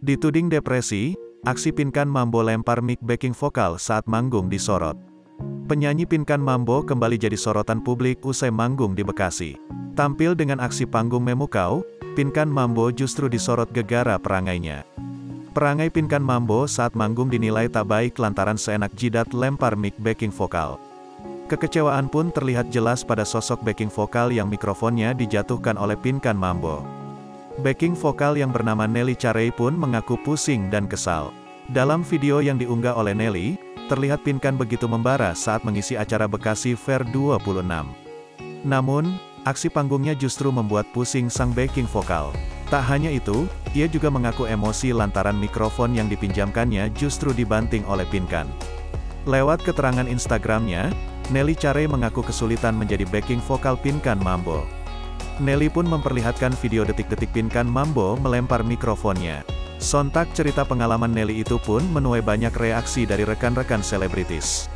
Dituding depresi, aksi Pinkan Mambo lempar mic backing vokal saat manggung disorot. Penyanyi Pinkan Mambo kembali jadi sorotan publik usai manggung di Bekasi. Tampil dengan aksi panggung memukau, Pinkan Mambo justru disorot gegara perangainya. Perangai Pinkan Mambo saat manggung dinilai tak baik lantaran seenak jidat lempar mic backing vokal. Kekecewaan pun terlihat jelas pada sosok backing vokal yang mikrofonnya dijatuhkan oleh Pinkan Mambo. Backing vokal yang bernama Nelly Carey pun mengaku pusing dan kesal. Dalam video yang diunggah oleh Nelly, terlihat Pinkan begitu membara saat mengisi acara Bekasi Fair 26. Namun, aksi panggungnya justru membuat pusing sang backing vokal. Tak hanya itu, ia juga mengaku emosi lantaran mikrofon yang dipinjamkannya justru dibanting oleh Pinkan. Lewat keterangan Instagramnya, Nelly Carey mengaku kesulitan menjadi backing vokal Pinkan Mambo. Nelly pun memperlihatkan video detik-detik Pinkan Mambo melempar mikrofonnya. Sontak cerita pengalaman Nelly itu pun menuai banyak reaksi dari rekan-rekan selebritis.